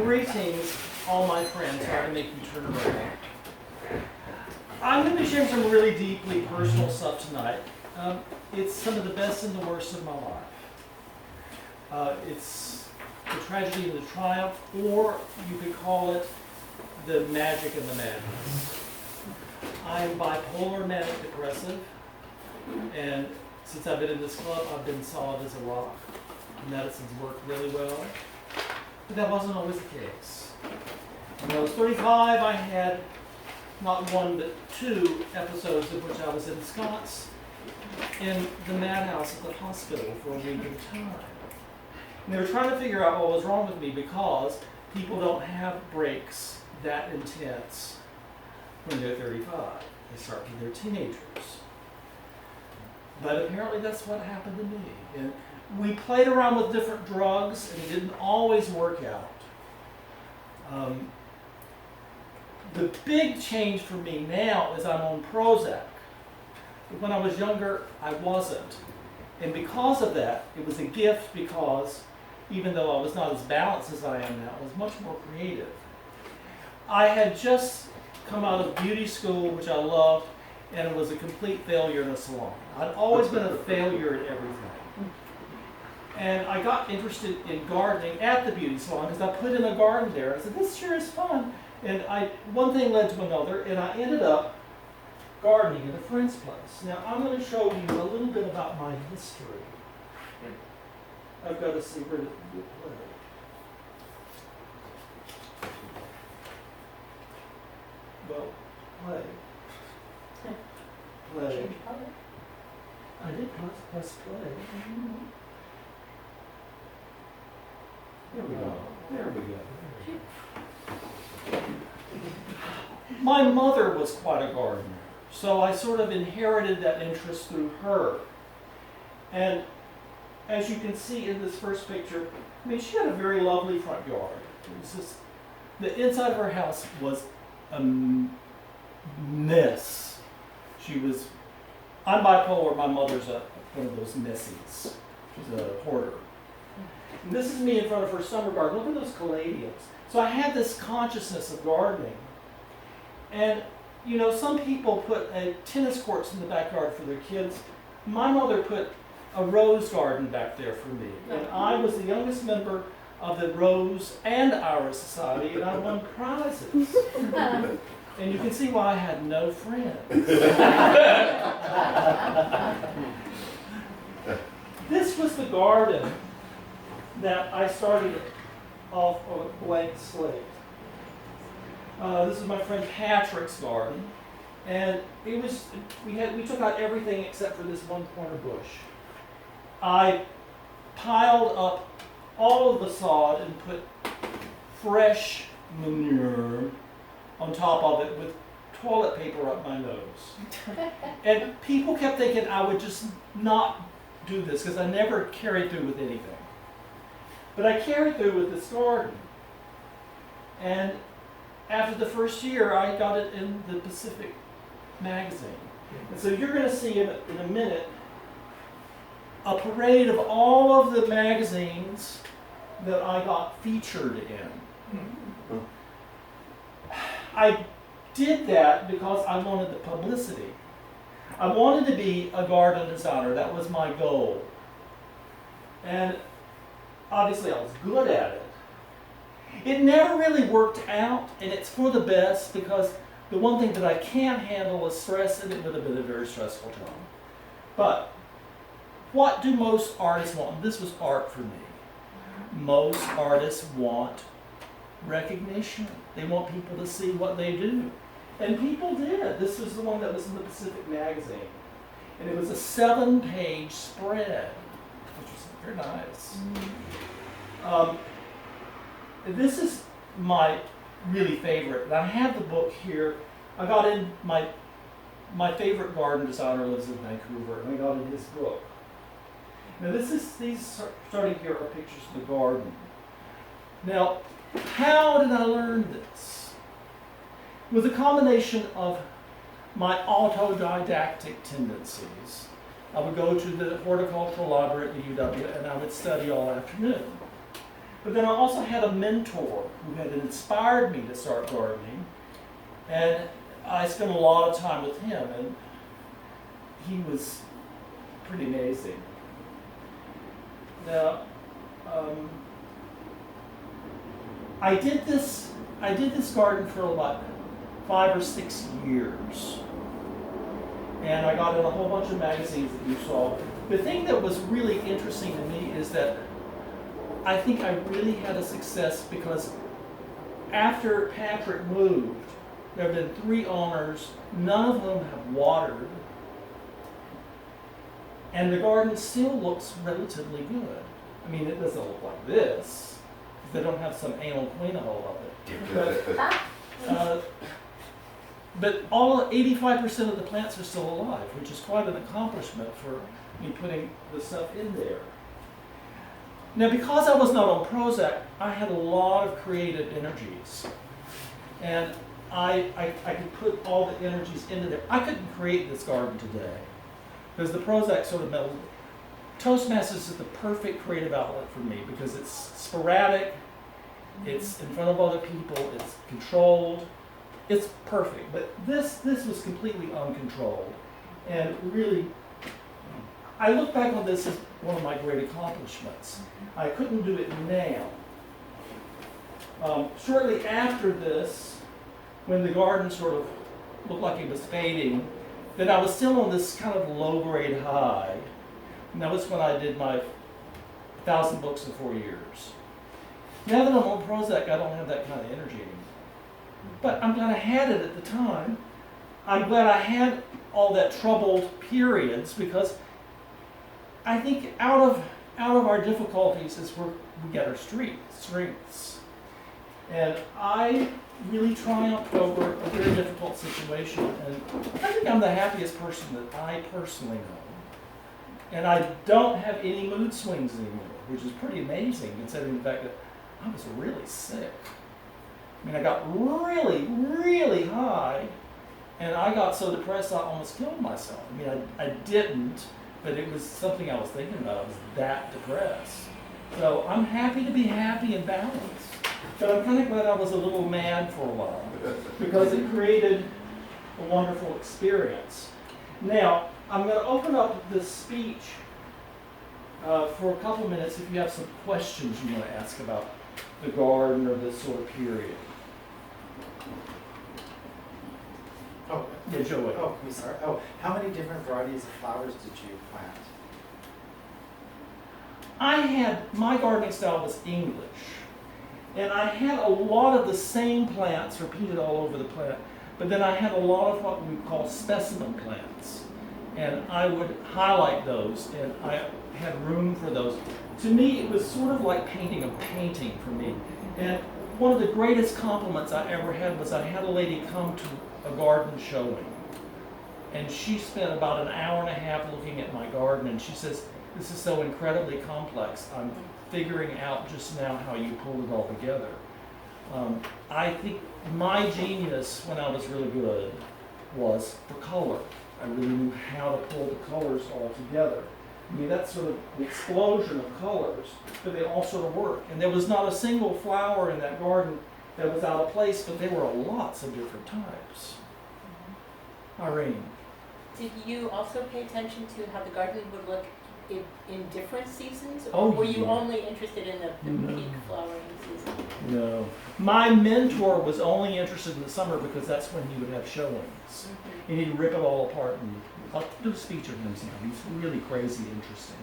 Greetings, all my friends. Sorry to make you turn around. I'm going to be sharing some really deeply personal stuff tonight. It's some of the best and the worst of my life. It's the tragedy and the triumph, or you could call it the magic and the madness. I'm bipolar manic depressive, and since I've been in this club, I've been solid as a rock. Medicine's worked really well, but that wasn't always the case. When I was 35, I had not one but two episodes in which I was ensconced in the madhouse at the hospital for a week at a time. And they were trying to figure out what was wrong with me because people don't have breaks that intense when they're 35. They start when they're teenagers. But apparently that's what happened to me. And we played around with different drugs and it didn't always work out. The big change for me now is I'm on Prozac. But when I was younger, I wasn't. And because of that, it was a gift because even though I was not as balanced as I am now, I was much more creative. I had just come out of beauty school, which I loved, and it was a complete failure in a salon. I'd always been a failure at everything. And I got interested in gardening at the beauty salon because I put in a garden there. I said, this sure is fun. And one thing led to another, and I ended up gardening at a friend's place. Now, I'm going to show you a little bit about my history. I've got to see where to play. Well, play. Play. I did press play. There we go. There we go. My mother was quite a gardener, so I sort of inherited that interest through her. And as you can see in this first picture, I mean, she had a very lovely front yard. It was just, the inside of her house was a mess. I'm bipolar, my mother's one of those messies. She's a hoarder. And this is me in front of her summer garden. Look at those caladiums. So I had this consciousness of gardening. And, you know, some people put tennis courts in the backyard for their kids. My mother put a rose garden back there for me. And I was the youngest member of the Rose and Iris Society, and I won prizes. And you can see why I had no friends. This was the garden that I started off on a blank slate. This is my friend Patrick's garden, and it was we took out everything except for this one corner bush. I piled up all of the sod and put fresh manure on top of it with toilet paper up my nose. And people kept thinking I would just not do this because I never carried through with anything. But I carried through with this garden. And after the first year, I got it in the Pacific magazine. And so you're going to see in a minute a parade of all of the magazines that I got featured in. I did that because I wanted the publicity. I wanted to be a garden designer. That was my goal. And obviously I was good at it. It never really worked out, and it's for the best because the one thing that I can't handle is stress, and it would have been a very stressful job. But what do most artists want? This was art for me. Most artists want recognition. They want people to see what they do. And people did. This was the one that was in the Pacific magazine. And it was a 7-page spread, which was very nice. This is my really favorite. And I have the book here. I got in, my favorite garden designer lives in Vancouver, and I got in his book. Now these starting here are pictures of the garden. Now, how did I learn this? It was a combination of my autodidactic tendencies. I would go to the horticultural library at the UW and I would study all afternoon. But then I also had a mentor who had inspired me to start gardening, and I spent a lot of time with him, and he was pretty amazing. Now, I did this garden for about 5 or 6 years, and I got in a whole bunch of magazines that you saw. The thing that was really interesting to me is that I think I really had a success because after Patrick moved, there have been 3 owners, none of whom have watered, and the garden still looks relatively good. I mean, it doesn't look like this, because they don't have some anal clean-a-hole of it. But all 85% of the plants are still alive, which is quite an accomplishment for me putting the stuff in there. Now, because I was not on Prozac, I had a lot of creative energies. And I could put all the energies into there. I couldn't create this garden today, because the Prozac sort of melded. Toastmasters is the perfect creative outlet for me, because it's sporadic, it's in front of other people, it's controlled, it's perfect. But this was completely uncontrolled. And really, I look back on this as one of my great accomplishments. I couldn't do it now. Shortly after this, when the garden sort of looked like it was fading, then I was still on this kind of low-grade high. And that was when I did my 1,000 books in 4 years. Now that I'm on Prozac, I don't have that kind of energy anymore. But I'm glad I had it at the time. I'm glad I had all that troubled periods, because I think out of our difficulties is where we get our strengths. And I really triumphed over a very difficult situation, and I think I'm the happiest person that I personally know. And I don't have any mood swings anymore, which is pretty amazing considering the fact that I was really sick. I mean, I got really, really high, and I got so depressed I almost killed myself. I mean, I didn't, but it was something I was thinking about. I was that depressed. So I'm happy to be happy and balanced. But I'm kind of glad I was a little mad for a while, because it created a wonderful experience. Now, I'm going to open up this speech for a couple minutes if you have some questions you want to ask about the garden or this sort of period. Oh, yeah, Joey. Oh, can we start? Oh, how many different varieties of flowers did you plant? My gardening style was English. And I had a lot of the same plants repeated all over the plant, but then I had a lot of what we call specimen plants. And I would highlight those, and I had room for those. To me, it was sort of like painting a painting for me. And one of the greatest compliments I ever had was I had a lady come to a garden showing, and she spent about an hour and a half looking at my garden, and she says, "This is so incredibly complex. I'm figuring out just now how you pulled it all together." I think my genius when I was really good was for color. I really knew how to pull the colors all together. I mean, that's sort of an explosion of colors, but they all sort of work. And there was not a single flower in that garden that was out of place, but there were lots of different types. Irene. Did you also pay attention to how the garden would look in different seasons? Oh, or were you yeah. only interested in the No. peak flowering season? No. My mentor was only interested in the summer because that's when he would have showings. Mm-hmm. And he'd rip it all apart, and I'll do a speech of him sometime. He's really crazy interesting.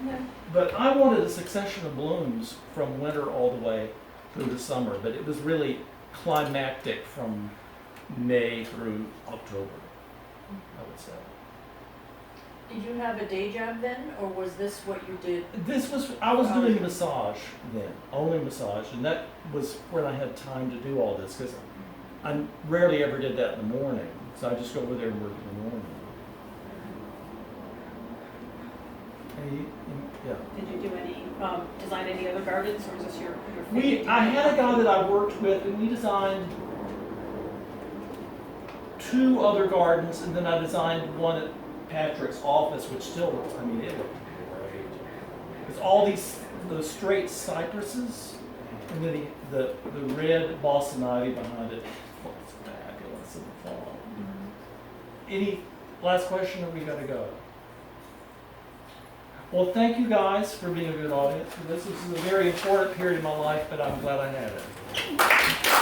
Yeah. But I wanted a succession of blooms from winter all the way through the summer, but it was really climactic from May through October, I would say. Did you have a day job then, or was this what you did? I was doing massage then, only massage, and that was when I had time to do all this, because I rarely ever did that in the morning, so I just go over there and work in the morning. Yeah. Did you do any, design any other gardens, or was this your favorite? I had a guy that I worked with, and we designed 2 other gardens, and then I designed one at Patrick's office, which still looks, I mean, it looked great. It's all those straight cypresses, and then the red Boston ivy behind it. Oh, it's fabulous in the fall. Any last question, or we gotta go? Well, thank you guys for being a good audience for this. This is a very important period in my life, but I'm glad I had it.